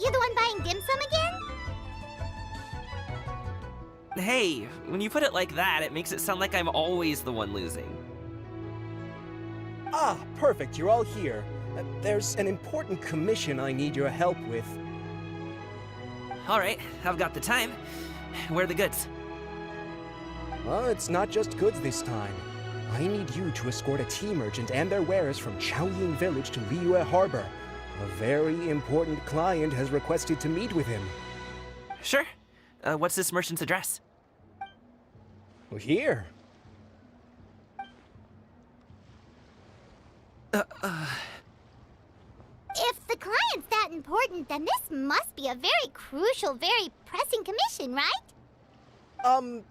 you the one buying dim sum again? Hey, when you put it like that, it makes it sound like I'm always the one losing. Ah, perfect, you're all here. There's an important commission I need your help with. Alright, I've got the time. Where are the goods? Well, it's not just goods this time. I need you to escort a tea merchant and their wares from Xiaoying Village to Liyue Harbor. A very important client has requested to meet with him. Sure. What's this merchant's address? Here. If the client's that important, then this must be a very crucial, very pressing commission, right?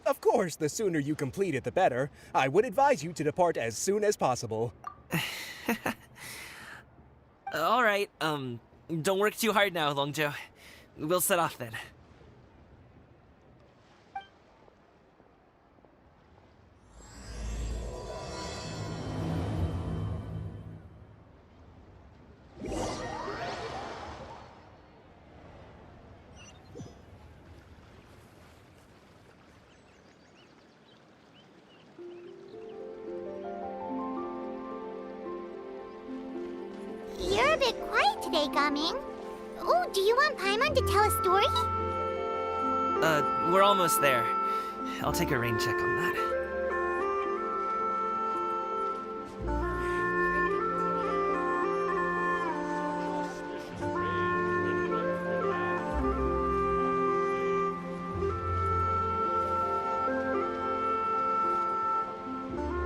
Of course, the sooner you complete it, the better. I would advise you to depart as soon as possible. Alright, don't work too hard now, Longzhou. We'll set off then. You're a bit quiet today, Gaming. Oh, do you want Paimon to tell a story? We're almost there. I'll take a rain check on that.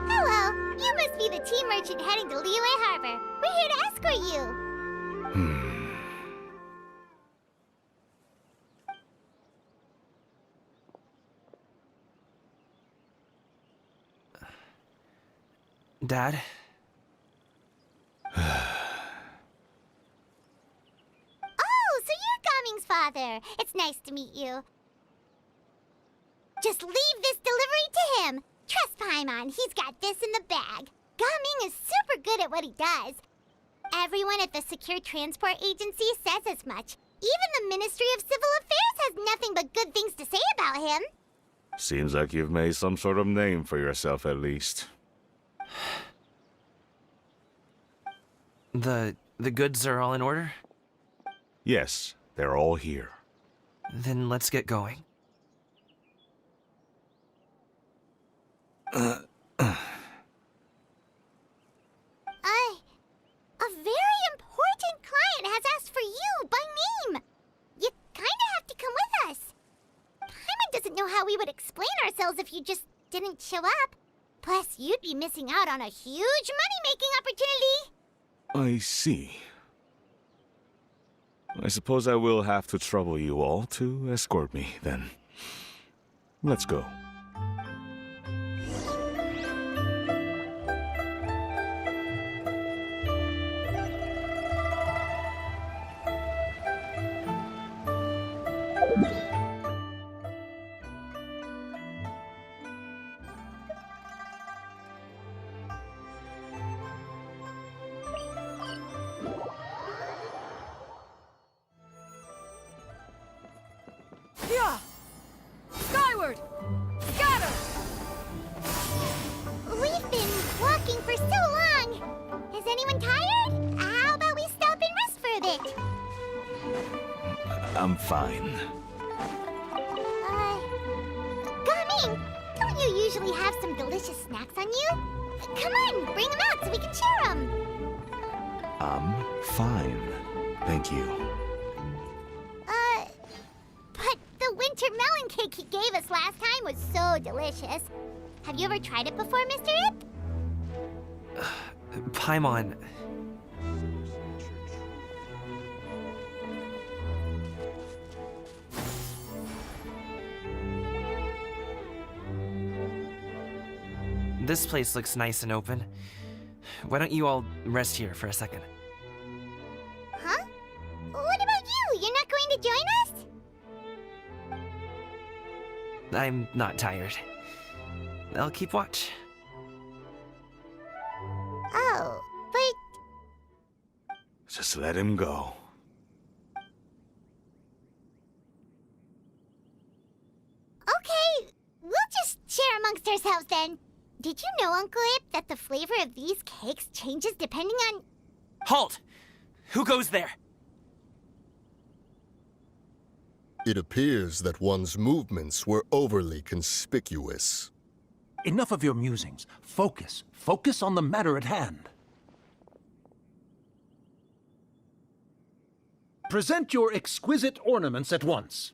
Hello, you must be the tea merchant heading to Liyue Harbor. We're here to escort you. Dad? Oh, so you're Gaming's father. It's nice to meet you. Just leave this delivery to him. Trust Paimon, he's got this in the bag. Gaming is super good at what he does. Everyone at the Secure Transport Agency says as much. Even the Ministry of Civil Affairs has nothing but good things to say about him. Seems like you've made some sort of name for yourself at least. The goods are all in order? Yes, they're all here. Then let's get going. A very important client has asked for you by name. You kinda have to come with us. Paimon doesn't know how we would explain ourselves if you just didn't show up. Plus, you'd be missing out on a huge money-making opportunity. I see. I suppose I will have to trouble you all to escort me, then. Let's go. Skyward! Scatter! We've been walking for so long. Is anyone tired? How about we stop and rest for a bit? I'm fine. Gaming, don't you usually have some delicious snacks on you? Come on, bring them out so we can share them. I'm fine. Thank you. But the winter melon cake he gave us last time was so delicious. Have you ever tried it before, Mr. Ip? Paimon. This place looks nice and open. Why don't you all rest here for a second? Huh? What about you? You're not going to join us? I'm not tired. I'll keep watch. Oh, but Just let him go. amongst ourselves then. Did you know, Uncle Ip, that the flavor of these cakes changes depending on... Halt! Who goes there? It appears that one's movements were overly conspicuous. Enough of your musings. Focus. Focus on the matter at hand. Present your exquisite ornaments at once.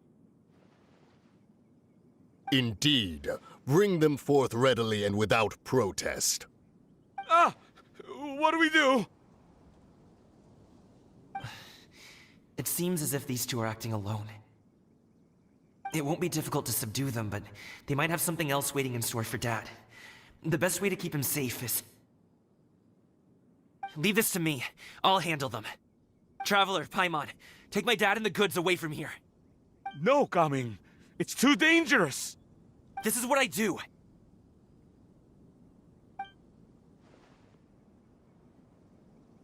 Indeed. Bring them forth readily and without protest. Ah! What do we do? It seems as if these two are acting alone. It won't be difficult to subdue them, but they might have something else waiting in store for Dad. The best way to keep him safe is... Leave this to me. I'll handle them. Traveler, Paimon, take my dad and the goods away from here. No, Gaming. It's too dangerous. This is what I do.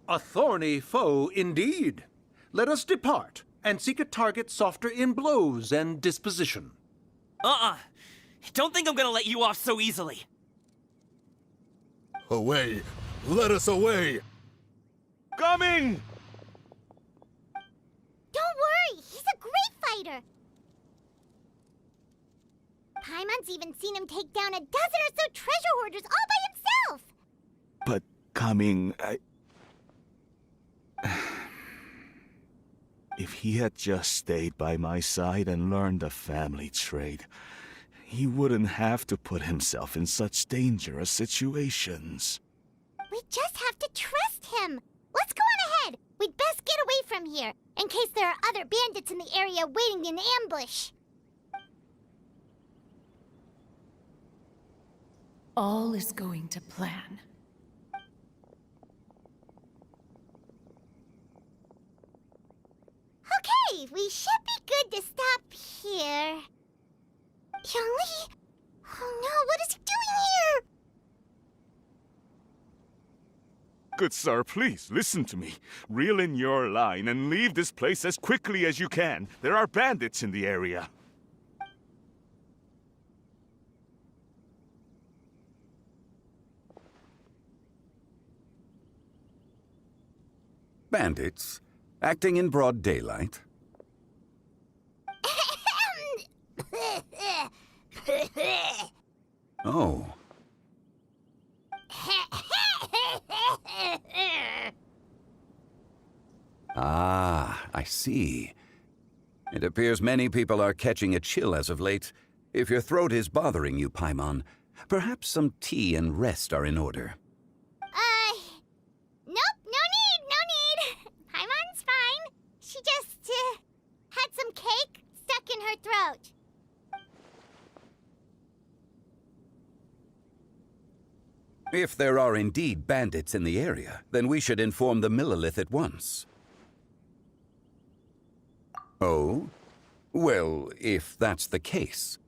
A thorny foe indeed. Let us depart and seek a target softer in blows and disposition. Don't think I'm gonna let you off so easily. Away! Let us away! Coming! Don't worry, he's a great fighter. Paimon's even seen him take down a dozen or so treasure hoarders all by himself. But, Gaming, If he had just stayed by my side and learned the family trade, he wouldn't have to put himself in such dangerous situations. We just have to trust him. Let's go on ahead. We'd best get away from here, in case there are other bandits in the area waiting in ambush. All is going to plan. Okay, we should be good to stop here. Zhongli? Oh no, what is he doing here? Good sir, please, listen to me. Reel in your line and leave this place as quickly as you can. There are bandits in the area. Bandits? Acting in broad daylight? Oh. Ah, I see. It appears many people are catching a chill as of late. If your throat is bothering you, Paimon, perhaps some tea and rest are in order. Nope, no need. Paimon's fine. She just, had some cake stuck in her throat. If there are indeed bandits in the area, then we should inform the Millelith at once. Oh? Well, if that's the case,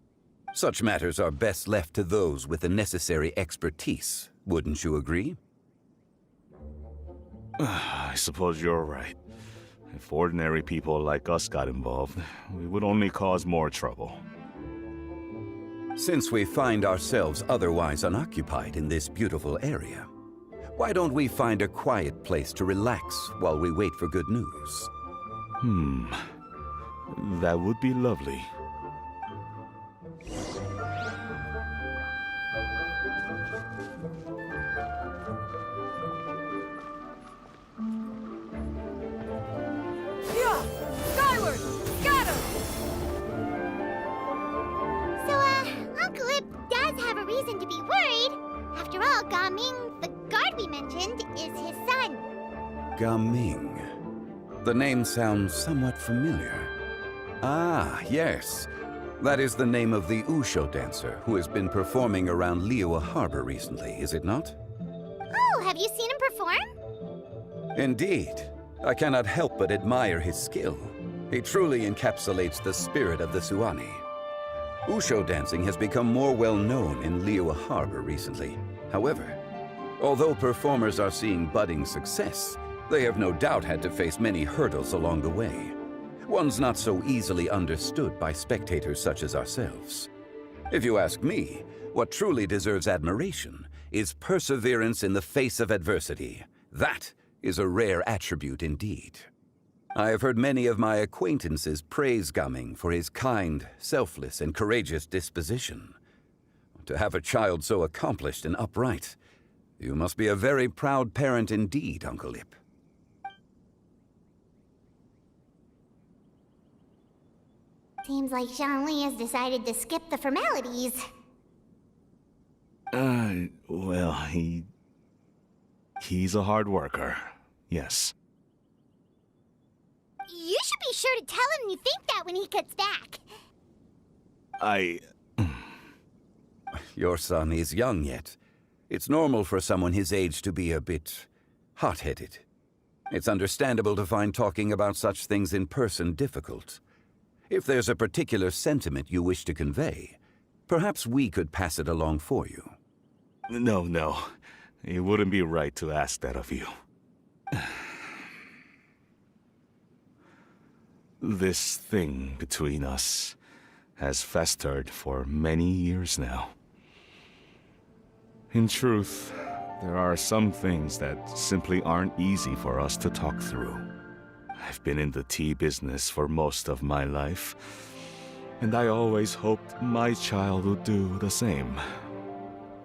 such matters are best left to those with the necessary expertise, wouldn't you agree? I suppose you're right. If ordinary people like us got involved, we would only cause more trouble. Since we find ourselves otherwise unoccupied in this beautiful area, why don't we find a quiet place to relax while we wait for good news? That would be lovely. Yeah! Skyward! Scatter! So, Uncle Ip does have a reason to be worried. After all, Gaming, the guard we mentioned, is his son. Gaming. The name sounds somewhat familiar. Ah, yes. That is the name of the Wushou dancer who has been performing around Liyue Harbor recently, is it not? Oh, have you seen him perform? Indeed. I cannot help but admire his skill. He truly encapsulates the spirit of the Suani. Wushou dancing has become more well-known in Liyue Harbor recently. However, although performers are seeing budding success, they have no doubt had to face many hurdles along the way. One's not so easily understood by spectators such as ourselves. If you ask me, What truly deserves admiration is perseverance in the face of adversity. That is a rare attribute indeed. I have heard many of my acquaintances praise Gaming for his kind, selfless, and courageous disposition. To have a child so accomplished and upright, you must be a very proud parent indeed, Uncle Ip. Seems like Zhongli has decided to skip the formalities. Well, he's a hard worker. Yes. You should be sure to tell him you think that when he gets back. Your son is young yet. It's normal for someone his age to be a bit hot-headed. It's understandable to find talking about such things in person difficult. If there's a particular sentiment you wish to convey, perhaps we could pass it along for you. No. It wouldn't be right to ask that of you. This thing between us has festered for many years now. In truth, there are some things that simply aren't easy for us to talk through. I've been in the tea business for most of my life, and I always hoped my child would do the same.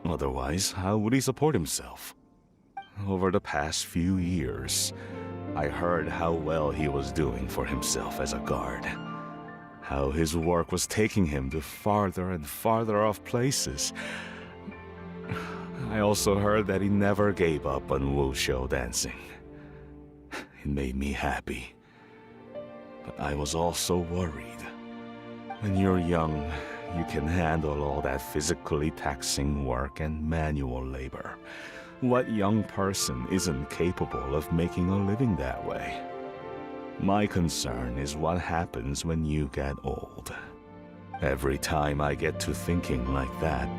Otherwise, how would he support himself? Over the past few years, I heard how well he was doing for himself as a guard. How his work was taking him to farther and farther off places. I also heard that he never gave up on Wushou dancing. It made me happy. But I was also worried. When you're young, you can handle all that physically taxing work and manual labor. What young person isn't capable of making a living that way? My concern is what happens when you get old. Every time I get to thinking like that,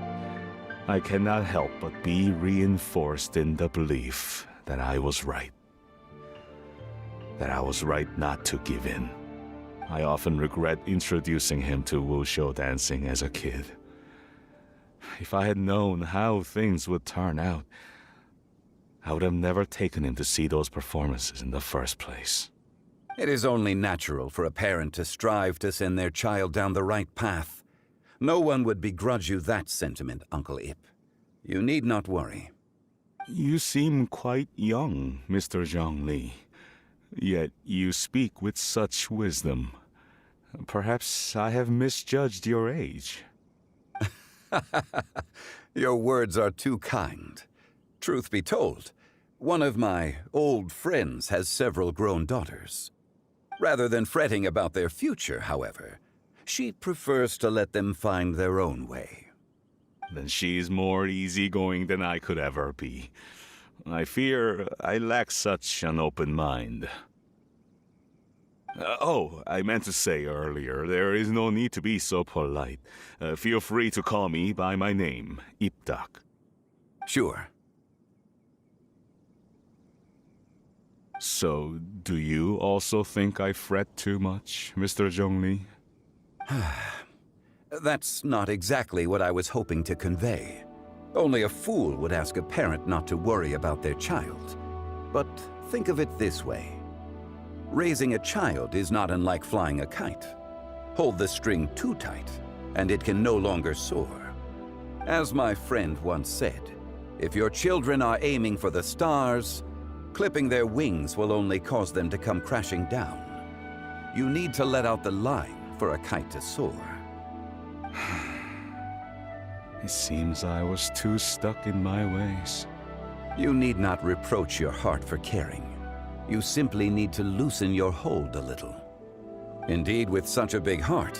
I cannot help but be reinforced in the belief that I was right. That I was right not to give in. I often regret introducing him to Wushou dancing as a kid. If I had known how things would turn out, I would have never taken him to see those performances in the first place. It is only natural for a parent to strive to send their child down the right path. No one would begrudge you that sentiment, Uncle Ip. You need not worry. You seem quite young, Mr. Zhongli. Yet you speak with such wisdom. Perhaps I have misjudged your age. Your words are too kind. Truth be told, one of my old friends has several grown daughters. Rather than fretting about their future, however, she prefers to let them find their own way. Then she's more easygoing than I could ever be. I fear I lack such an open mind. I meant to say earlier, there is no need to be so polite. Feel free to call me by my name, Ipdak. Sure. So, do you also think I fret too much, Mr. Zhongli? That's not exactly what I was hoping to convey. Only a fool would ask a parent not to worry about their child. But think of it this way. Raising a child is not unlike flying a kite. Hold the string too tight, and it can no longer soar. As my friend once said, if your children are aiming for the stars, clipping their wings will only cause them to come crashing down. You need to let out the line for a kite to soar. It seems I was too stuck in my ways. You need not reproach your heart for caring. You simply need to loosen your hold a little. Indeed, with such a big heart,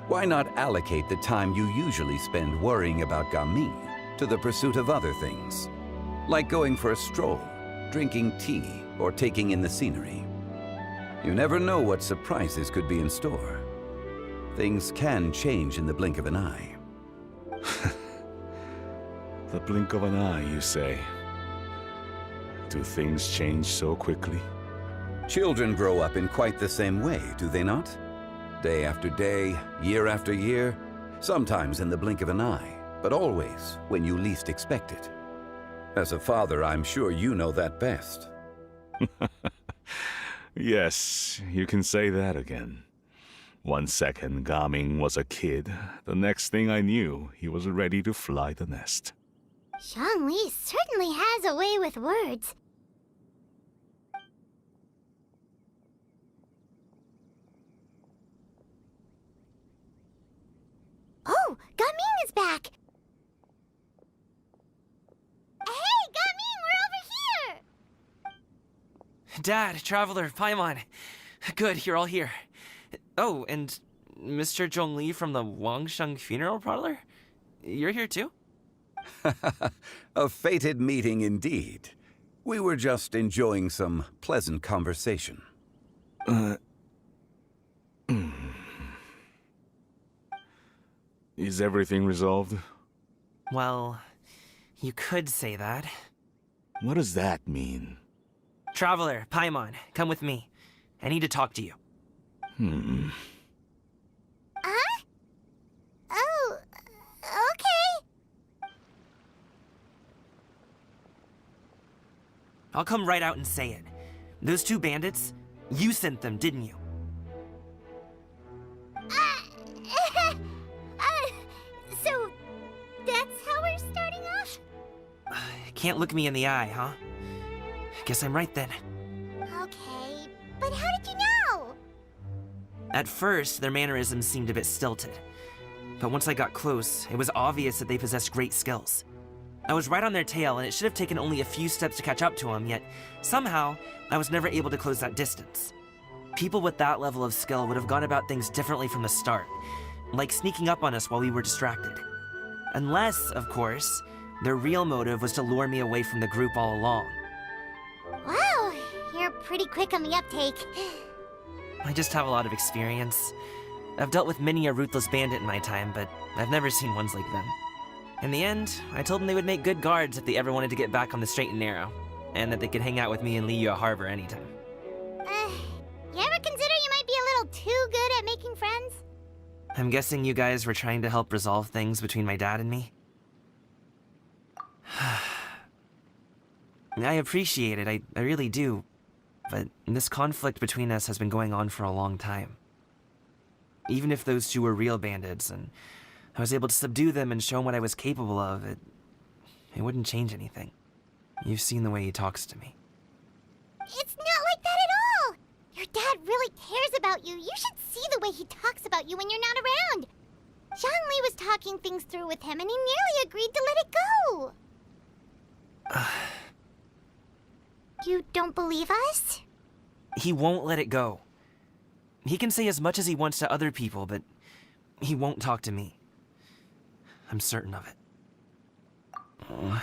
why not allocate the time you usually spend worrying about Gaming to the pursuit of other things, like going for a stroll, drinking tea, or taking in the scenery. You never know what surprises could be in store. Things can change in the blink of an eye. The blink of an eye, you say? Do things change so quickly? Children grow up in quite the same way, do they not? Day after day, year after year, sometimes in the blink of an eye, but always when you least expect it. As a father, I'm sure you know that best. Yes, you can say that again. 1 second, Gaming was a kid. The next thing I knew, he was ready to fly the nest. Zhongli certainly has a way with words. Oh, Gaming is back! Hey, Gaming, we're over here! Dad, Traveler, Paimon. Good, you're all here. Oh, and Mr. Zhongli from the Wangsheng Funeral Parlor? You're here too? A fated meeting indeed. We were just enjoying some pleasant conversation. Is everything resolved? Well, you could say that. What does that mean? Traveler, Paimon, come with me. I need to talk to you. Huh? Oh, okay. I'll come right out and say it. Those 2 bandits, you sent them, didn't you? So, that's how we're starting off? Can't look me in the eye, huh? Guess I'm right then. Okay, but how did you know? At first, their mannerisms seemed a bit stilted. But once I got close, it was obvious that they possessed great skills. I was right on their tail, and it should have taken only a few steps to catch up to them, yet somehow, I was never able to close that distance. People with that level of skill would have gone about things differently from the start, like sneaking up on us while we were distracted. Unless, of course, their real motive was to lure me away from the group all along. Wow, you're pretty quick on the uptake. I just have a lot of experience. I've dealt with many a ruthless bandit in my time, but I've never seen ones like them. In the end, I told them they would make good guards if they ever wanted to get back on the straight and narrow, and that they could hang out with me in Liyue Harbor anytime. You ever consider you might be a little too good at making friends? I'm guessing you guys were trying to help resolve things between my dad and me? I appreciate it, I really do. But this conflict between us has been going on for a long time. Even if those 2 were real bandits, and I was able to subdue them and show him what I was capable of, it wouldn't change anything. You've seen the way he talks to me. It's not like that at all! Your dad really cares about you. You should see the way he talks about you when you're not around. Zhongli was talking things through with him, and he nearly agreed to let it go. You don't believe us? He won't let it go. He can say as much as he wants to other people, but he won't talk to me. I'm certain of it. You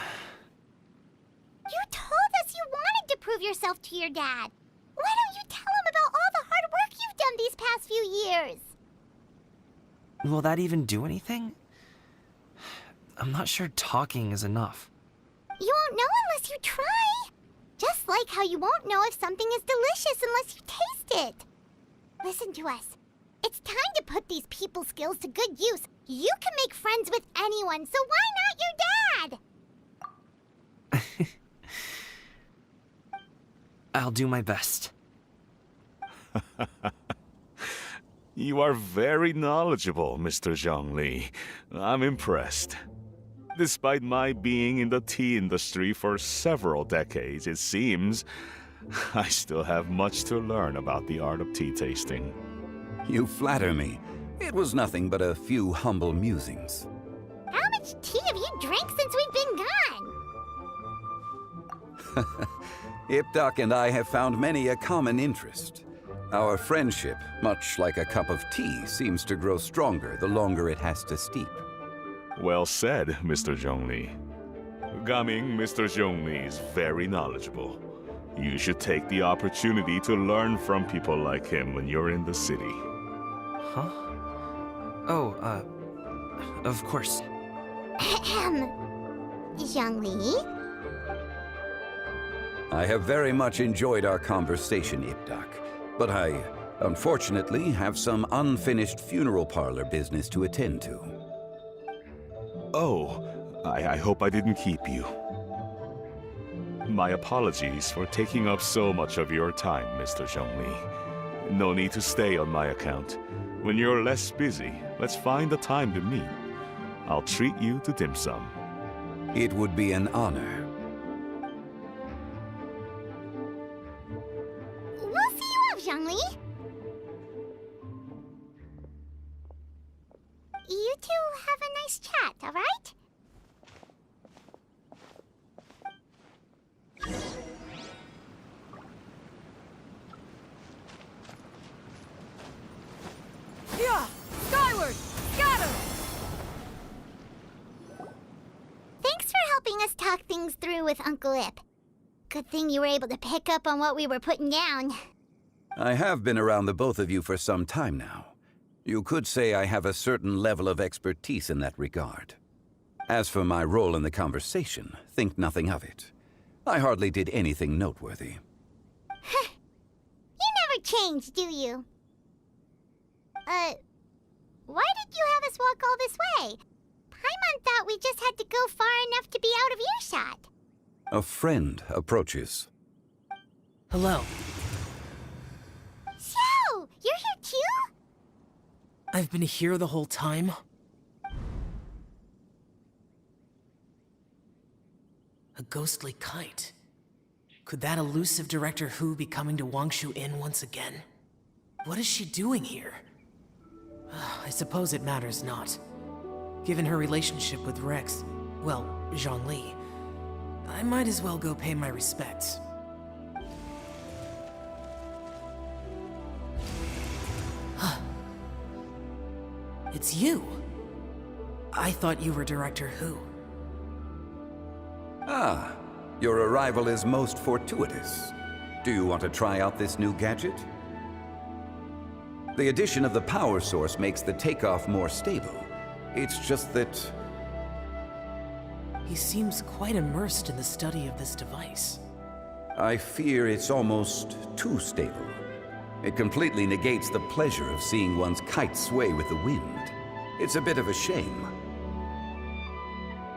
told us you wanted to prove yourself to your dad. Why don't you tell him about all the hard work you've done these past few years? Will that even do anything? I'm not sure talking is enough. You won't know unless you try. Just like how you won't know if something is delicious unless you taste it. Listen to us. It's time to put these people skills to good use. You can make friends with anyone, so why not your dad? I'll do my best. You are very knowledgeable, Mr. Zhongli. I'm impressed. Despite my being in the tea industry for several decades, it seems I still have much to learn about the art of tea tasting. You flatter me. It was nothing but a few humble musings. How much tea have you drank since we've been gone? Ipdak and I have found many a common interest. Our friendship, much like a cup of tea, seems to grow stronger the longer it has to steep. Well said, Mr. Zhongli. Gaming, Mr. Zhongli is very knowledgeable. You should take the opportunity to learn from people like him when you're in the city. Huh? Oh, of course. Ahem. Zhongli? I have very much enjoyed our conversation, Ipdak, but I, unfortunately, have some unfinished funeral parlor business to attend to. Oh, I hope I didn't keep you. My apologies for taking up so much of your time, Mr. Zhongli. No need to stay on my account. When you're less busy, let's find a time to meet. I'll treat you to dim sum. It would be an honor. We'll see you off, Zhongli. You two have a nice chat, all right? Yeah! Skyward! Scatter! Thanks for helping us talk things through with Uncle Ip. Good thing you were able to pick up on what we were putting down. I have been around the both of you for some time now. You could say I have a certain level of expertise in that regard. As for my role in the conversation, think nothing of it. I hardly did anything noteworthy. You never change, do you? Why did you have us walk all this way? Paimon thought we just had to go far enough to be out of earshot. A friend approaches. Hello. Xiao, you're here too? I've been here the whole time? A ghostly kite. Could that elusive Director Hu be coming to Wushou Inn once again? What is she doing here? I suppose it matters not. Given her relationship with Rex, well, Zhongli, I might as well go pay my respects. It's you! I thought you were Director Hu. Ah, your arrival is most fortuitous. Do you want to try out this new gadget? The addition of the power source makes the takeoff more stable. It's just that... He seems quite immersed in the study of this device. I fear it's almost too stable. It completely negates the pleasure of seeing one's kite sway with the wind. It's a bit of a shame.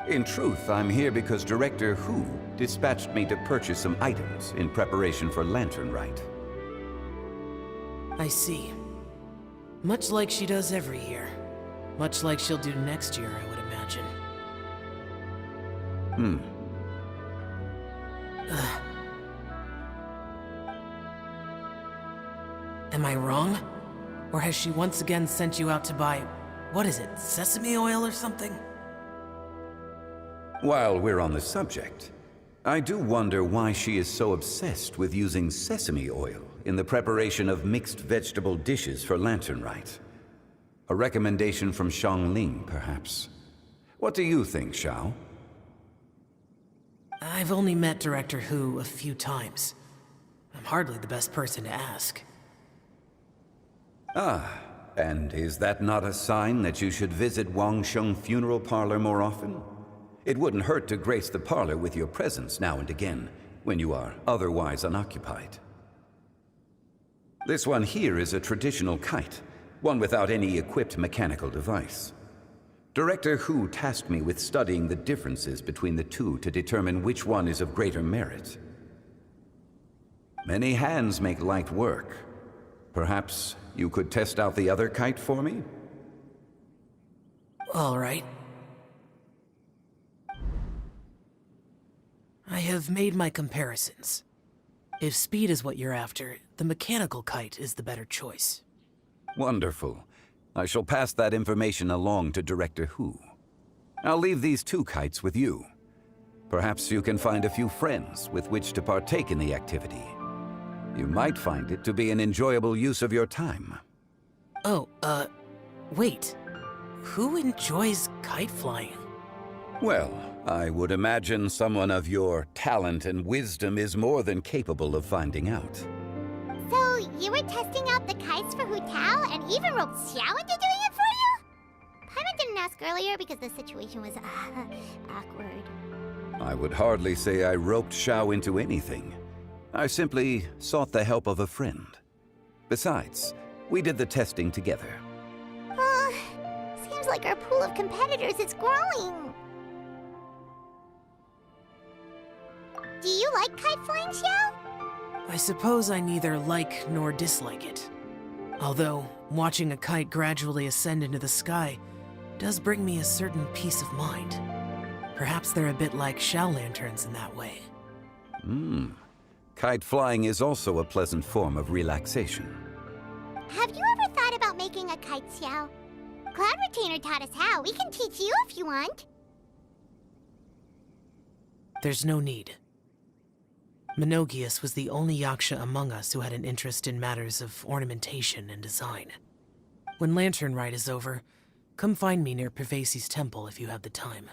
In truth, I'm here because Director Hu dispatched me to purchase some items in preparation for Lantern Rite. I see. Much like she does every year. Much like she'll do next year, I would imagine. Am I wrong? Or has she once again sent you out to buy, what is it, sesame oil or something? While we're on the subject, I do wonder why she is so obsessed with using sesame oil in the preparation of mixed vegetable dishes for Lantern Rite. A recommendation from Xiangling, perhaps. What do you think, Xiao? I've only met Director Hu a few times. I'm hardly the best person to ask. Ah, and is that not a sign that you should visit Wangsheng Funeral Parlor more often? It wouldn't hurt to grace the parlor with your presence now and again, when you are otherwise unoccupied. This one here is a traditional kite, one without any equipped mechanical device. Director Hu tasked me with studying the differences between the two to determine which one is of greater merit. Many hands make light work. Perhaps you could test out the other kite for me? All right. I have made my comparisons. If speed is what you're after, the mechanical kite is the better choice. Wonderful. I shall pass that information along to Director Hu. I'll leave these two kites with you. Perhaps you can find a few friends with which to partake in the activity. You might find it to be an enjoyable use of your time. Oh, wait. Who enjoys kite flying? Well, I would imagine someone of your talent and wisdom is more than capable of finding out. So, you were testing out the kites for Hu Tao and even roped Xiao into doing it for you? Paimon didn't ask earlier because the situation was, awkward. I would hardly say I roped Xiao into anything. I simply sought the help of a friend. Besides, we did the testing together. Seems seems like our pool of competitors is growing. Do you like kite flying, Xiao? I suppose I neither like nor dislike it. Although, watching a kite gradually ascend into the sky does bring me a certain peace of mind. Perhaps they're a bit like Xiao lanterns in that way. Kite flying is also a pleasant form of relaxation. Have you ever thought about making a kite, Xiao? Cloud Retainer taught us how. We can teach you if you want. There's no need. Menogias was the only Yaksha among us who had an interest in matters of ornamentation and design. When Lantern Rite is over, come find me near Pervasi's temple if you have the time.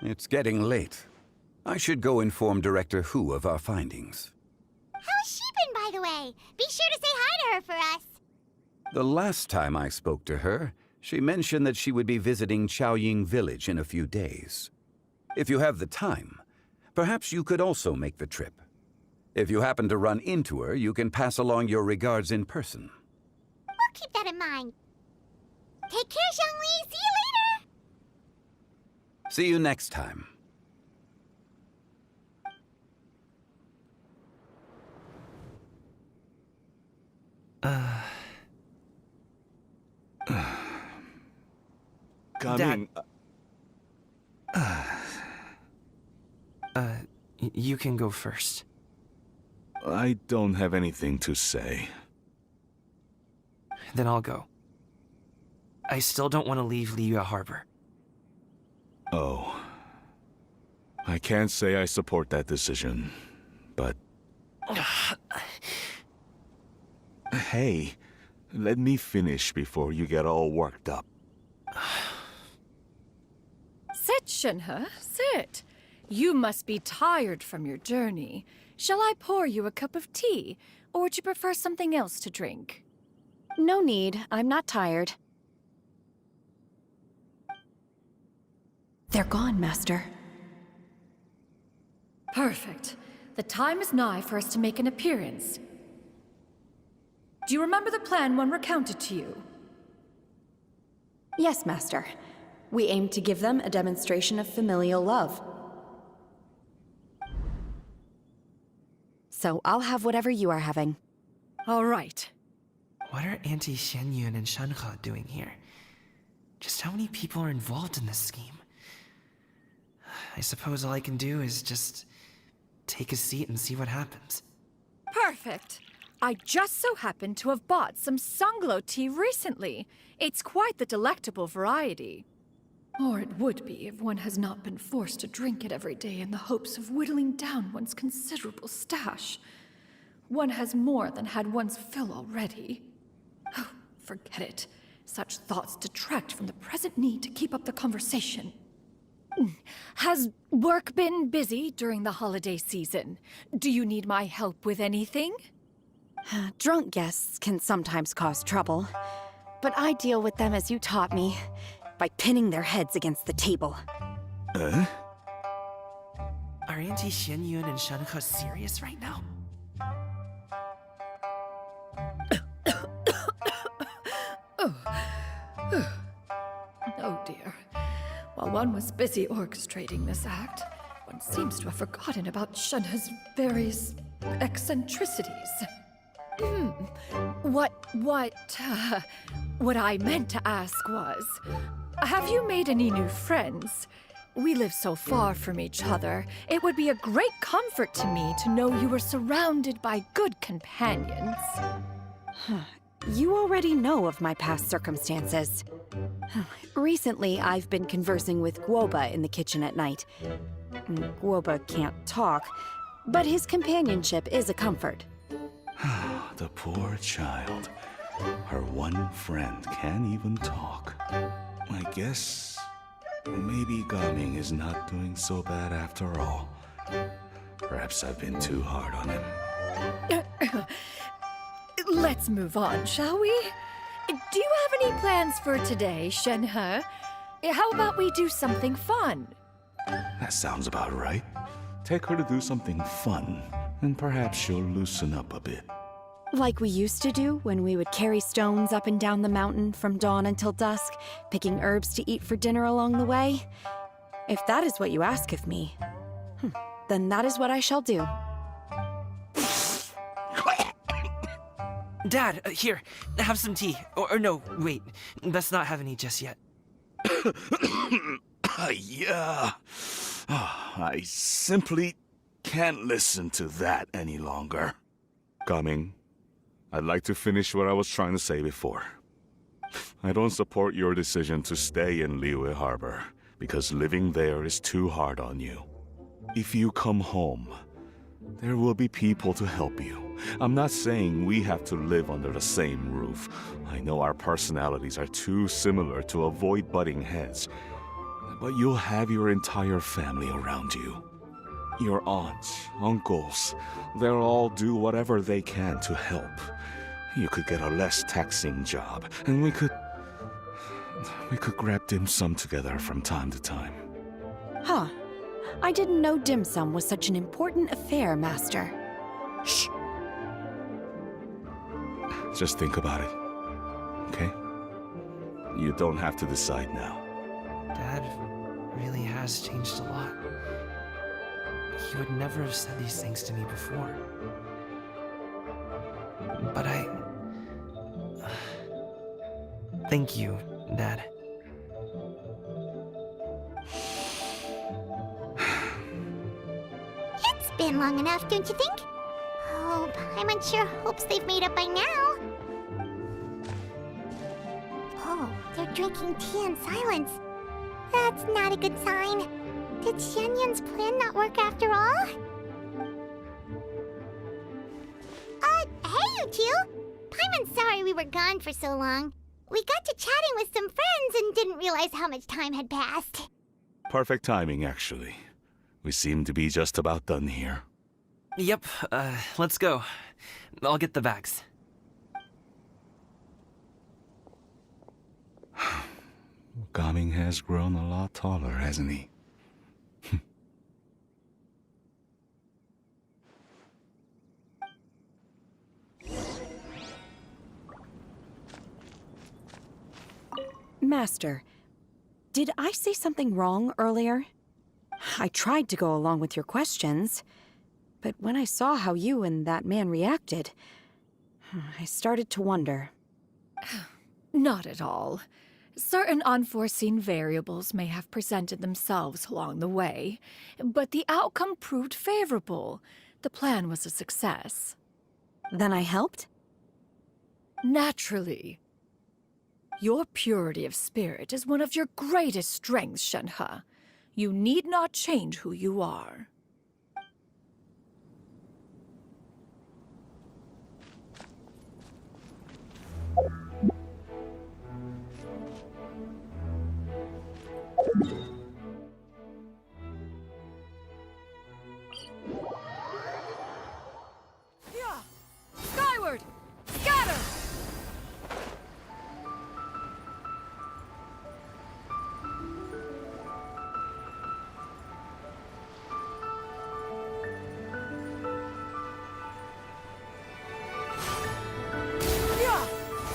It's getting late. I should go inform Director Hu of our findings. How's she been, by the way? Be sure to say hi to her for us. The last time I spoke to her, she mentioned that she would be visiting Xiaoying village in a few days. If you have the time, perhaps you could also make the trip. If you happen to run into her, you can pass along your regards in person. We'll keep that in mind. Take care, Zhongli. See you later. See you next time. Coming. You can go first. I don't have anything to say. Then I'll go. I still don't want to leave Liyue Harbor. Oh. I can't say I support that decision, but... Hey, let me finish before you get all worked up. Sit, Shenhe, sit. You must be tired from your journey. Shall I pour you a cup of tea, or would you prefer something else to drink? No need. I'm not tired. They're gone, Master. Perfect. The time is nigh for us to make an appearance. Do you remember the plan when recounted to you? Yes, Master. We aim to give them a demonstration of familial love. So I'll have whatever you are having. All right. What are Auntie Xianyun and Shenhe doing here? Just how many people are involved in this scheme? I suppose all I can do is just take a seat and see what happens. Perfect. I just so happen to have bought some Sunglow tea recently. It's quite the delectable variety. Or it would be if one has not been forced to drink it every day in the hopes of whittling down one's considerable stash. One has more than had one's fill already. Oh, forget it. Such thoughts detract from the present need to keep up the conversation. Has work been busy during the holiday season? Do you need my help with anything? Drunk guests can sometimes cause trouble, but I deal with them as you taught me, by pinning their heads against the table. Are Auntie Xianyun and Shenhe serious right now? Oh dear. While one was busy orchestrating this act, one seems to have forgotten about Shenhe's various eccentricities. What I meant to ask was, have you made any new friends? We live so far from each other. It would be a great comfort to me to know you were surrounded by good companions. You already know of my past circumstances. Recently, I've been conversing with Guoba in the kitchen at night. Guoba can't talk, but his companionship is a comfort. The poor child. Her one friend can't even talk. I guess maybe Gaming is not doing so bad after all. Perhaps I've been too hard on him. Let's move on, shall we? Do you have any plans for today, Shenhe? How about we do something fun? That sounds about right. Take her to do something fun, and perhaps she'll loosen up a bit. Like we used to do when we would carry stones up and down the mountain from dawn until dusk, picking herbs to eat for dinner along the way? If that is what you ask of me, then that is what I shall do. Dad, here, have some tea. Or no, wait, let's not have any just yet. Yeah. I simply can't listen to that any longer. Coming. I'd like to finish what I was trying to say before. I don't support your decision to stay in Liyue Harbor, because living there is too hard on you. If you come home, there will be people to help you. I'm not saying we have to live under the same roof. I know our personalities are too similar to avoid butting heads. But you'll have your entire family around you. Your aunts, uncles, they'll all do whatever they can to help. You could get a less taxing job, and we could grab dim sum together from time to time. Huh. I didn't know dim sum was such an important affair, Master. Shh. Just think about it, okay? You don't have to decide now. Dad really has changed a lot. He would never have said these things to me before. But thank you, Dad. It's been long enough, don't you think? Oh, Paimon sure hopes they've made up by now. Oh, they're drinking tea in silence. That's not a good sign. Did Xianyun's plan not work after all? Hey you two! Paimon's sorry we were gone for so long. We got to chatting with some friends and didn't realize how much time had passed. Perfect timing, actually. We seem to be just about done here. Yep, let's go. I'll get the bags. Gaming has grown a lot taller, hasn't he? Master, did I say something wrong earlier? I tried to go along with your questions, but when I saw how you and that man reacted, I started to wonder. Not at all. Certain unforeseen variables may have presented themselves along the way, but the outcome proved favorable. The plan was a success. Then I helped? Naturally. Your purity of spirit is one of your greatest strengths, Shenhe. You need not change who you are. Skyward! Scatter!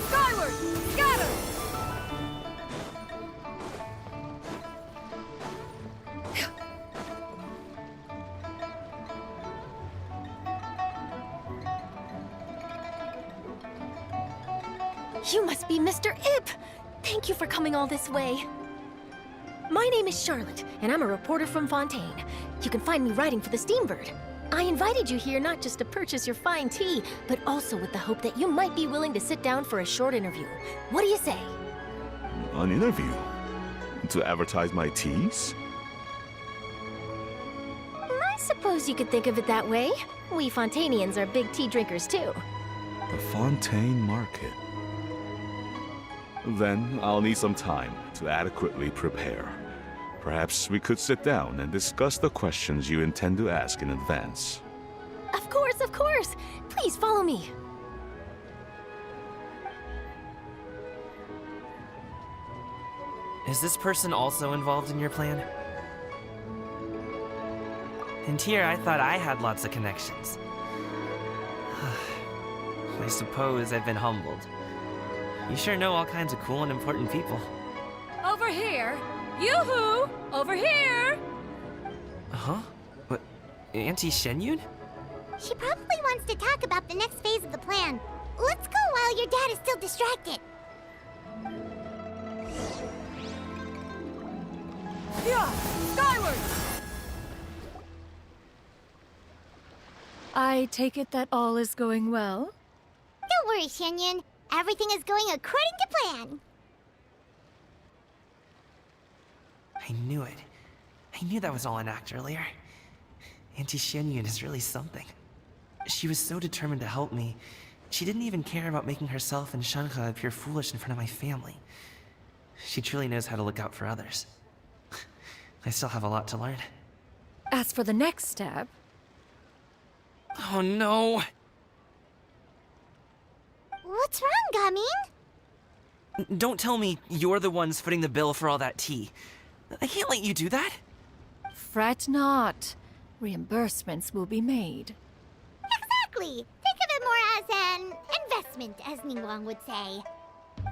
Skyward! Scatter! You must be Mr. Ip! Thank you for coming all this way. My name is Charlotte, and I'm a reporter from Fontaine. You can find me writing for the Steambird. I invited you here not just to purchase your fine tea, but also with the hope that you might be willing to sit down for a short interview. What do you say? An interview? To advertise my teas? I suppose you could think of it that way. We Fontainians are big tea drinkers too. The Fontaine Market. Then I'll need some time to adequately prepare. Perhaps we could sit down and discuss the questions you intend to ask in advance. Of course, of course! Please follow me. Is this person also involved in your plan? And here I thought I had lots of connections. I suppose I've been humbled. You sure know all kinds of cool and important people. Over here! Yoo-hoo! Over here! Huh? What? Auntie Xianyun? She probably wants to talk about the next phase of the plan. Let's go while your dad is still distracted. Yeah! Skyward! I take it that all is going well? Don't worry, Xianyun. Everything is going according to plan. I knew it. I knew that was all an act earlier. Auntie Xianyun is really something. She was so determined to help me. She didn't even care about making herself and Shenhe appear foolish in front of my family. She truly knows how to look out for others. I still have a lot to learn. As for the next step... Oh no! What's wrong, Gaming? Don't tell me you're the ones footing the bill for all that tea. I can't let you do that. Fret not. Reimbursements will be made. Exactly. Think of it more as an investment, as Ningguang would say.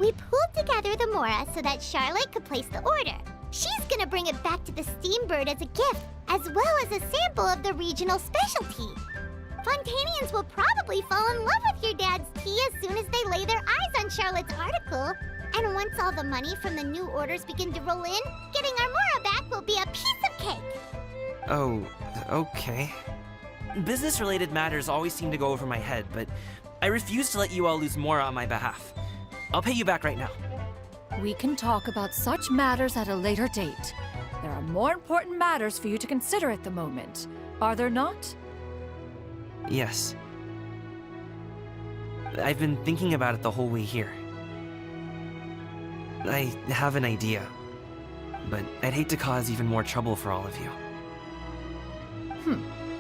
We pooled together the Mora so that Charlotte could place the order. She's gonna bring it back to the Steambird as a gift, as well as a sample of the regional specialty. Fontanians will probably fall in love with your dad's tea as soon as they lay their eyes on Charlotte's article. And once all the money from the new orders begin to roll in, getting our Mora back will be a piece of cake. Oh, okay. Business-related matters always seem to go over my head, but I refuse to let you all lose more on my behalf. I'll pay you back right now. We can talk about such matters at a later date. There are more important matters for you to consider at the moment, are there not? Yes. I've been thinking about it the whole way here. I have an idea, but I'd hate to cause even more trouble for all of you.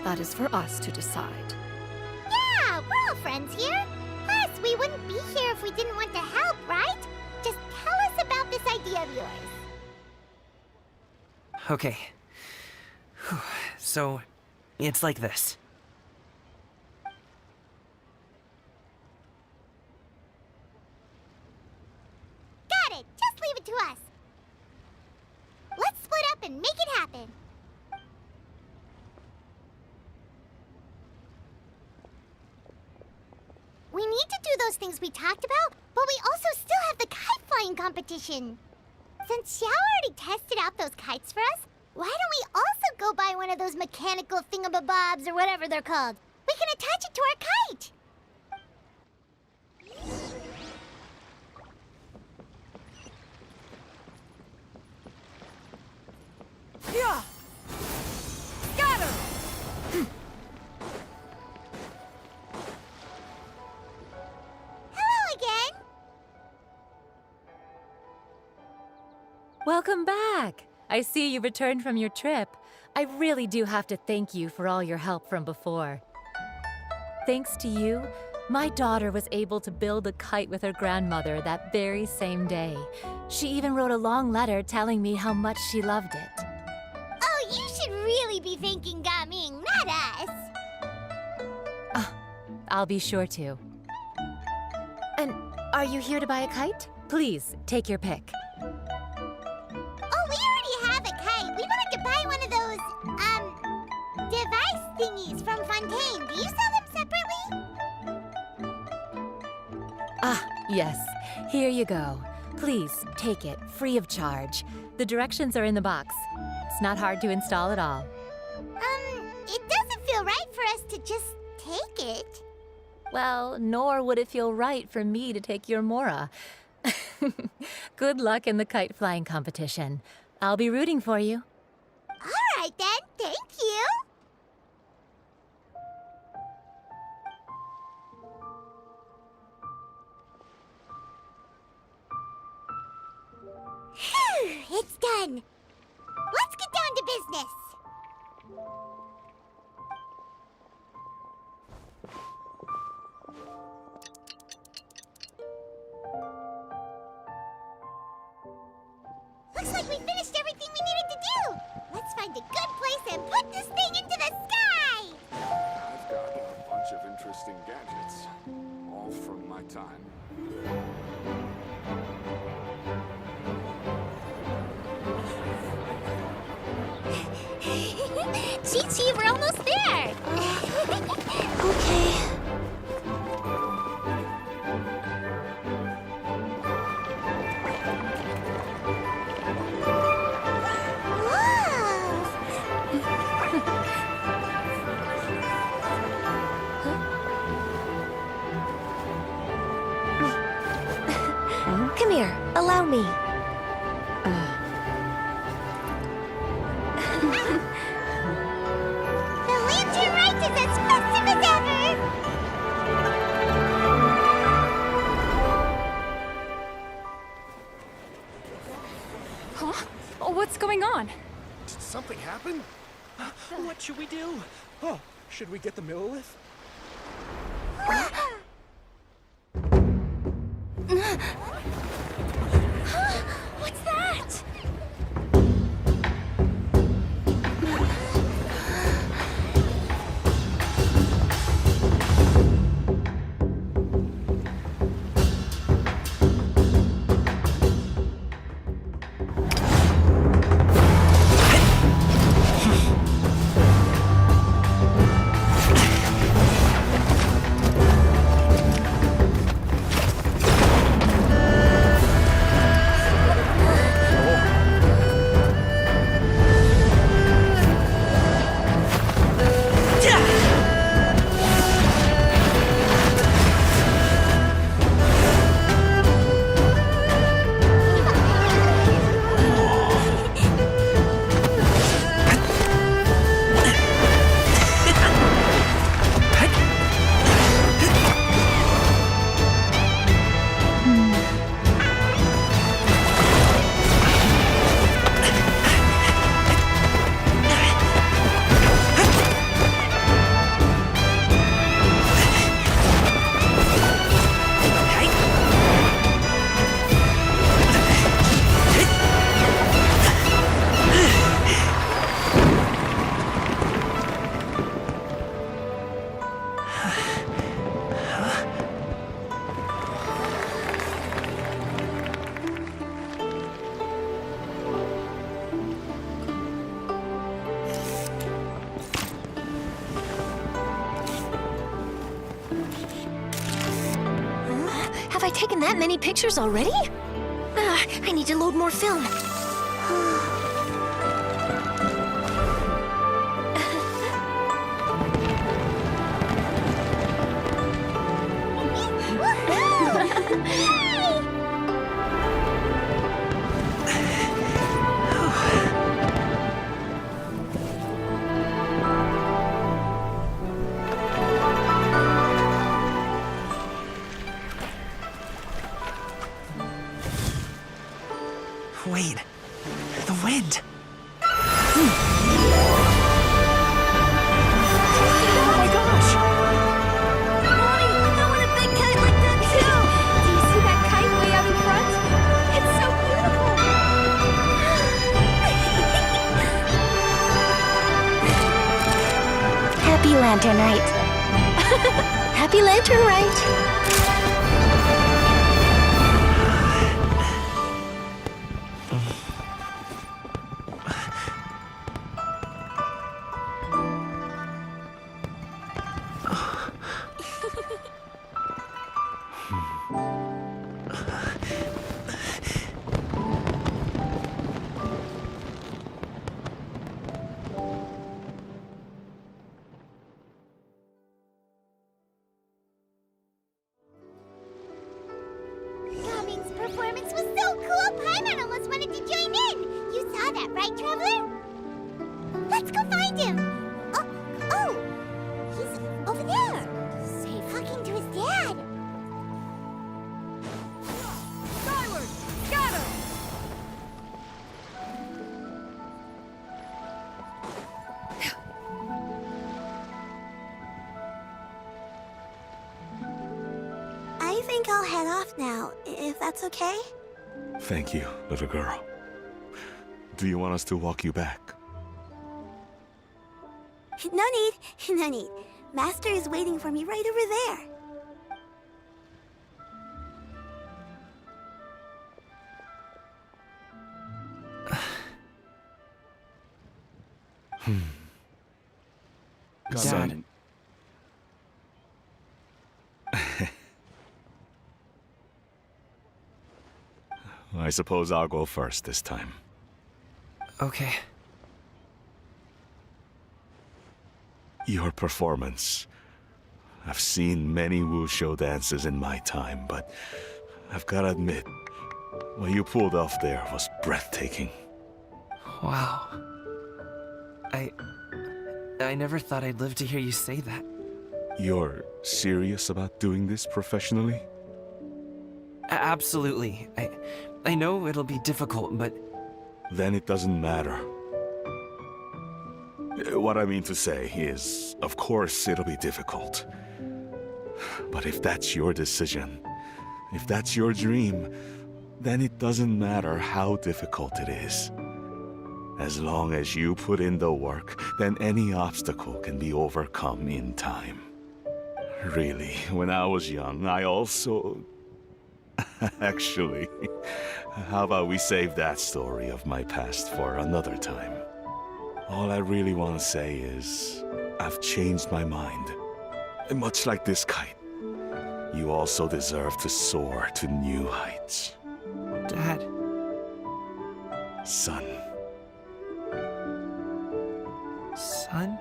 That is for us to decide. Yeah, we're all friends here. Plus, we wouldn't be here if we didn't want to help, right? Just tell us about this idea of yours. Okay. Whew. So, it's like this. Got it. Just leave it to us. Let's split up and make it happen. We need to do those things we talked about, but we also still have the kite flying competition. Since Xiao already tested out those kites for us, why don't we also go buy one of those mechanical thingamabobs or whatever they're called? We can attach it to our kite. Yeah! Scatter! Hello again. Welcome back! I see you returned from your trip. I really do have to thank you for all your help from before. Thanks to you, my daughter was able to build a kite with her grandmother that very same day. She even wrote a long letter telling me how much she loved it. Oh, you should really be thanking Gaming, not us. I'll be sure to. And are you here to buy a kite? Please, take your pick. Oh, we already have a kite. We wanted to buy one of those, device thingies from Fontaine. Do you sell them separately? Ah, yes. Here you go. Please, take it, free of charge. The directions are in the box. It's not hard to install at all. It doesn't feel right for us to just take it. Well, nor would it feel right for me to take your Mora. Good luck in the kite flying competition. I'll be rooting for you. All right then, thank you. Phew, it's done. Let's get down to business. Looks like we finished everything we needed to do. Let's find a good place and put this thing into the sky. I've got a bunch of interesting gadgets. All myself from my time. Chi-Chi, we're almost there! Okay. Come here, allow me. The lantern rite is as festive as ever! Huh? Oh, what's going on? Did something happen? What should we do? Oh, should we get the Millilith? What's that? Have I taken that many pictures already? I need to load more film. Wait, the wind. Oh my gosh! Mommy, I want a big kite like that too! Do you see that kite way out in front? It's so beautiful! Happy Lantern Rite. Happy Lantern Rite. Gaming's performance was so cool, Paimon almost wanted to join in! You saw that, right, Traveler? Let's go find him! Oh! He's over there! Safe. Talking to his dad! Skyward! Scatter! I think I'll head off now, if that's okay. Thank you, little girl. Do you want us to walk you back? No need. Master is waiting for me right over there. Dad. I suppose I'll go first this time. Okay. Your performance. I've seen many Wushou dances in my time, but I've gotta admit, what you pulled off there was breathtaking. Wow. I never thought I'd live to hear you say that. You're serious about doing this professionally? Absolutely. I know it'll be difficult, but... Then it doesn't matter. What I mean to say is, of course it'll be difficult. But if that's your decision, if that's your dream, then it doesn't matter how difficult it is. As long as you put in the work, then any obstacle can be overcome in time. Really, when I was young, I also... Actually, how about we save that story of my past for another time? All I really want to say is, I've changed my mind. Much like this kite, you also deserve to soar to new heights. Dad. Son. Son?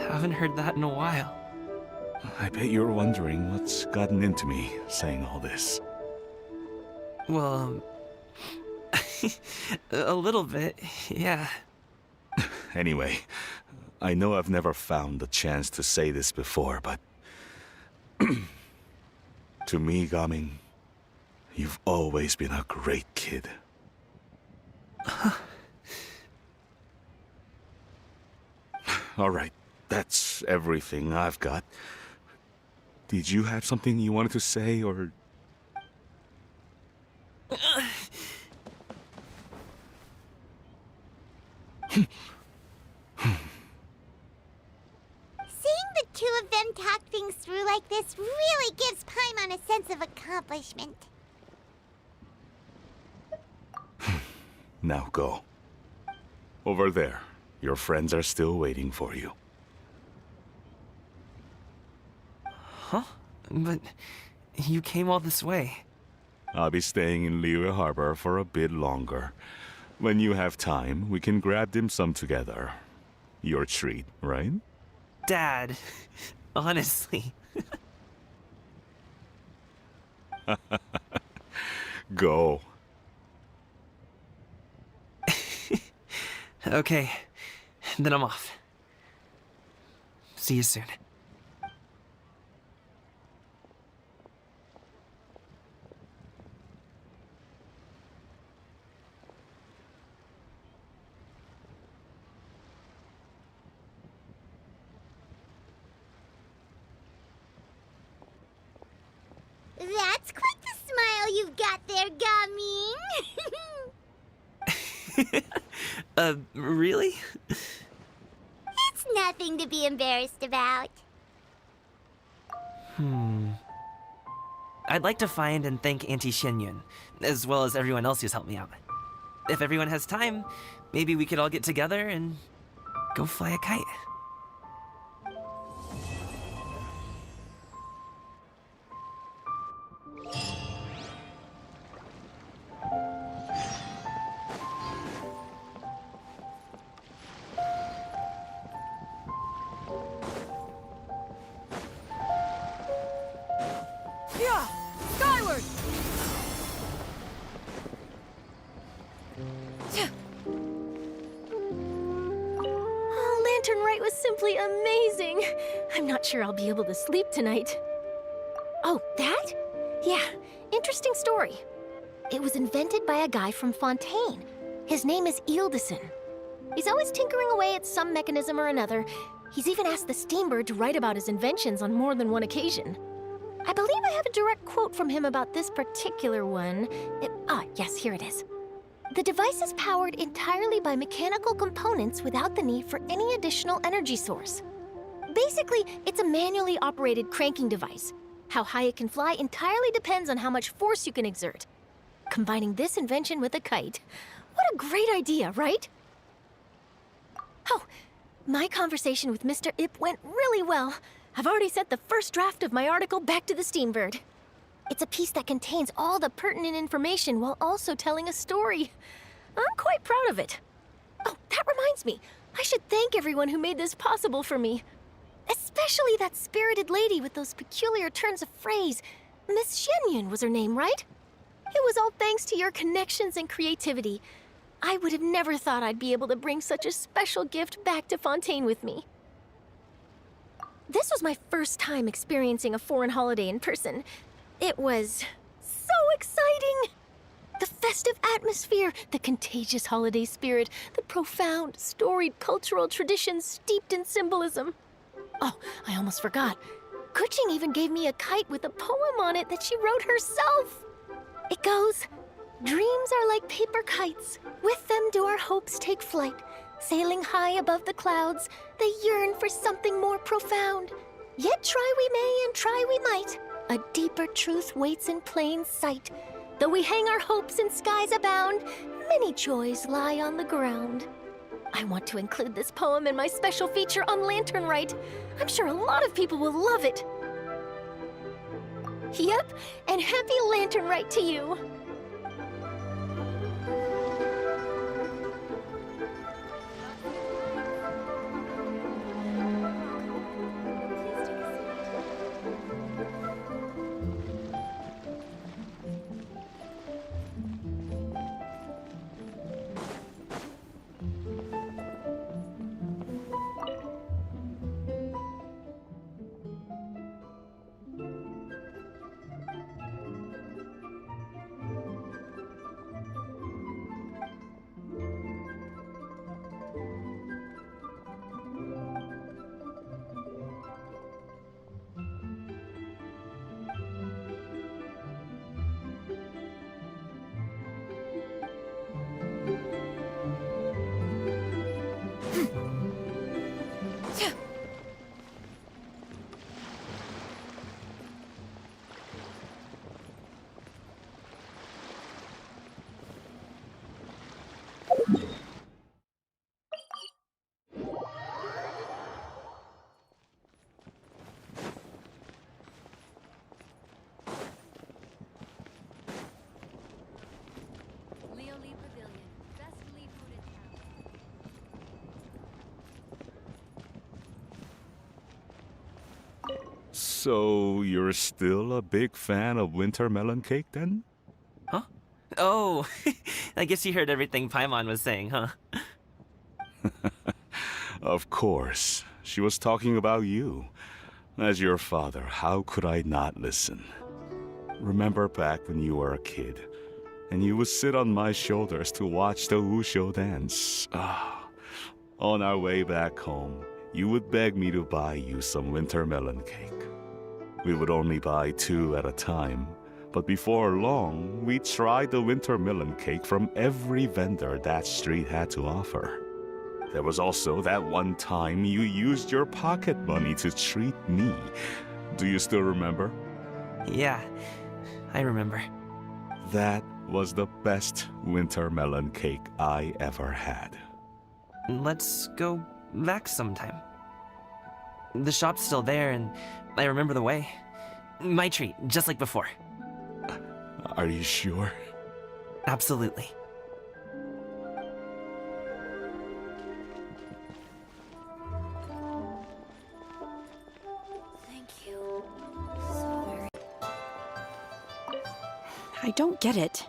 Haven't heard that in a while. I bet you're wondering what's gotten into me saying all this. Well, a little bit, yeah. Anyway, I know I've never found the chance to say this before, but... to me, Gaming, you've always been a great kid. Alright, that's everything I've got. Did you have something you wanted to say, or... Seeing the two of them talk things through like this really gives Paimon a sense of accomplishment. Now go. Over there. Your friends are still waiting for you. Huh? But you came all this way. I'll be staying in Liyue Harbor for a bit longer. When you have time, we can grab dim sum together. Your treat, right? Dad, honestly. Go. Okay, then I'm off. See you soon. That's quite the smile you've got there, Gaming. Really? It's nothing to be embarrassed about. I'd like to find and thank Auntie Xianyun, as well as everyone else who's helped me out. If everyone has time, maybe we could all get together and go fly a kite. Yeah! Skyward! Oh, Lantern Rite was simply amazing. I'm not sure I'll be able to sleep tonight. Oh, that? Yeah, interesting story. It was invented by a guy from Fontaine. His name is Ildison. He's always tinkering away at some mechanism or another. He's even asked the Steambird to write about his inventions on more than one occasion. I believe I have a direct quote from him about this particular one. Yes, here it is. The device is powered entirely by mechanical components without the need for any additional energy source. Basically, it's a manually operated cranking device. How high it can fly entirely depends on how much force you can exert. Combining this invention with a kite. What a great idea, right? Oh, my conversation with Mr. Ip went really well. I've already sent the first draft of my article back to the Steambird. It's a piece that contains all the pertinent information while also telling a story. I'm quite proud of it. Oh, that reminds me. I should thank everyone who made this possible for me. Especially that spirited lady with those peculiar turns of phrase. Miss Xianyun was her name, right? It was all thanks to your connections and creativity. I would have never thought I'd be able to bring such a special gift back to Fontaine with me. This was my first time experiencing a foreign holiday in person. It was so exciting! The festive atmosphere, the contagious holiday spirit, the profound, storied cultural traditions steeped in symbolism. Oh, I almost forgot. Keqing even gave me a kite with a poem on it that she wrote herself. It goes, "Dreams are like paper kites. With them do our hopes take flight. Sailing high above the clouds, they yearn for something more profound. Yet try we may and try we might. A deeper truth waits in plain sight. Though we hang our hopes in skies abound, many joys lie on the ground." I want to include this poem in my special feature on Lantern Rite. I'm sure a lot of people will love it. Yep, and happy Lantern Rite to you. Pavilion, best food in town. So, you're still a big fan of winter melon cake then? Huh? Oh, I guess you heard everything Paimon was saying, huh? Of course. She was talking about you. As your father, how could I not listen? Remember back when you were a kid, and you would sit on my shoulders to watch the Wushou dance. On our way back home, you would beg me to buy you some winter melon cake. We would only buy 2 at a time, but before long, we tried the winter melon cake from every vendor that street had to offer. There was also that one time you used your pocket money to treat me. Do you still remember? Yeah, I remember. That was the best winter melon cake I ever had. Let's go back sometime. The shop's still there, and I remember the way. My treat, just like before. Are you sure? Absolutely. Thank you. So very. I don't get it.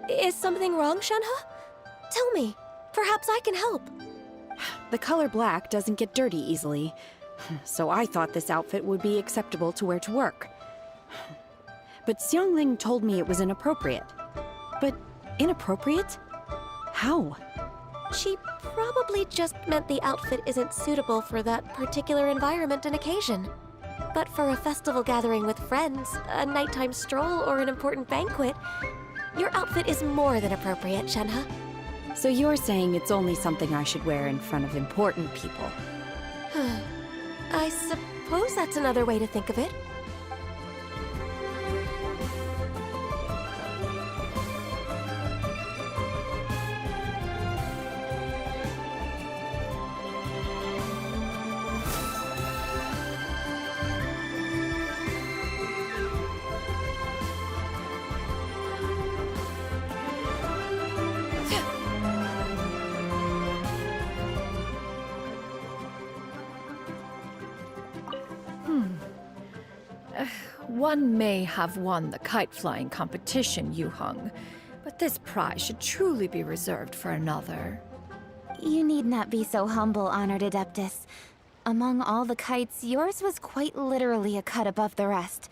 Is something wrong, Shenhe? Tell me. Perhaps I can help. The color black doesn't get dirty easily, so I thought this outfit would be acceptable to wear to work. But Xiangling told me it was inappropriate. But inappropriate? How? She probably just meant the outfit isn't suitable for that particular environment and occasion. But for a festival gathering with friends, a nighttime stroll, or an important banquet, your outfit is more than appropriate, Shenhe. So you're saying it's only something I should wear in front of important people? I suppose that's another way to think of it. One may have won the kite flying competition, Yuheng, but this prize should truly be reserved for another. You need not be so humble, Honored Adeptus. Among all the kites, yours was quite literally a cut above the rest.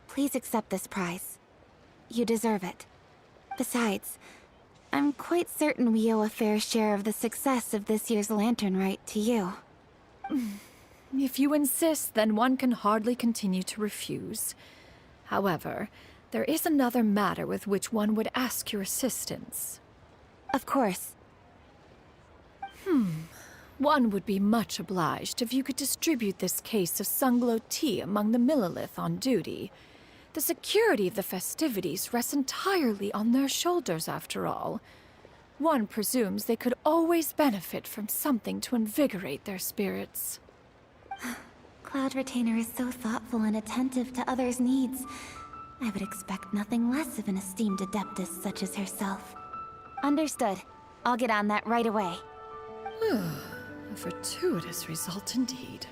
Please accept this prize. You deserve it. Besides, I'm quite certain we owe a fair share of the success of this year's Lantern Rite to you. If you insist, then one can hardly continue to refuse. However, there is another matter with which one would ask your assistance. Of course. One would be much obliged if you could distribute this case of Sunglow tea among the Millilith on duty. The security of the festivities rests entirely on their shoulders, after all. One presumes they could always benefit from something to invigorate their spirits. Cloud Retainer is so thoughtful and attentive to others' needs. I would expect nothing less of an esteemed adeptus such as herself. Understood. I'll get on that right away. A fortuitous result indeed.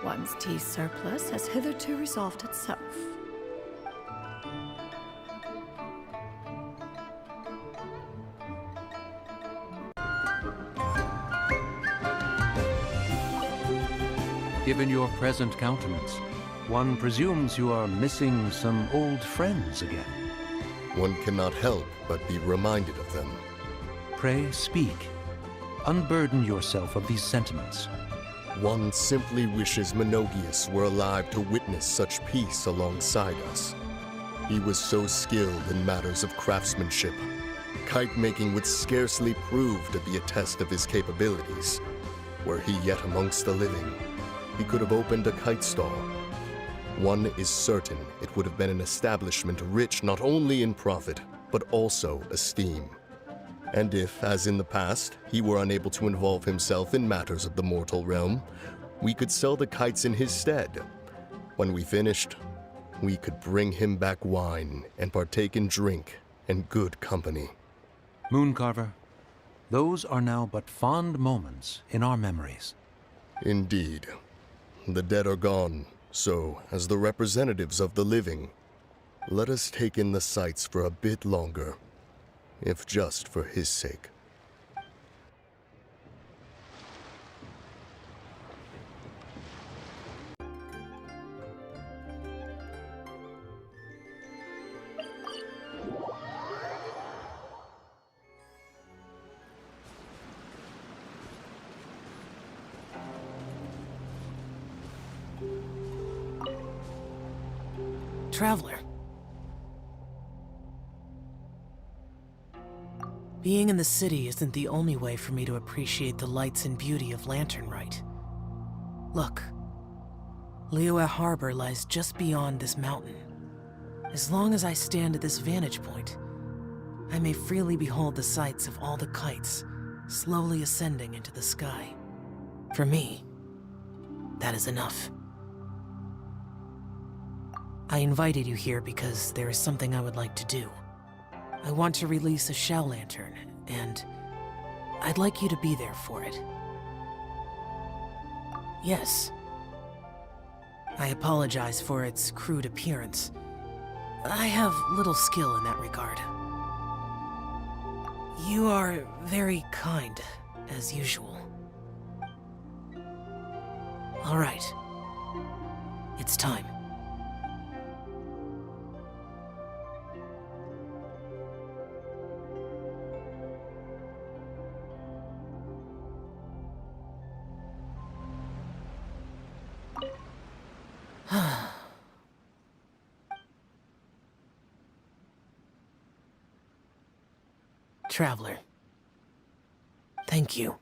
One's tea surplus has hitherto resolved itself. Given your present countenance, one presumes you are missing some old friends again. One cannot help but be reminded of them. Pray speak. Unburden yourself of these sentiments. One simply wishes Menogius were alive to witness such peace alongside us. He was so skilled in matters of craftsmanship. Kite making would scarcely prove to be a test of his capabilities. Were he yet amongst the living, he could have opened a kite stall. One is certain it would have been an establishment rich not only in profit, but also esteem. And if, as in the past, he were unable to involve himself in matters of the mortal realm, we could sell the kites in his stead. When we finished, we could bring him back wine and partake in drink and good company. Mooncarver, those are now but fond moments in our memories. Indeed. The dead are gone, so, as the representatives of the living, let us take in the sights for a bit longer, if just for his sake. Traveler. Being in the city isn't the only way for me to appreciate the lights and beauty of Lantern Rite. Look, Liyue Harbor lies just beyond this mountain. As long as I stand at this vantage point, I may freely behold the sights of all the kites slowly ascending into the sky. For me, that is enough. I invited you here because there is something I would like to do. I want to release a Xiao lantern, and I'd like you to be there for it. Yes. I apologize for its crude appearance. I have little skill in that regard. You are very kind, as usual. All right. It's time. Traveler, thank you.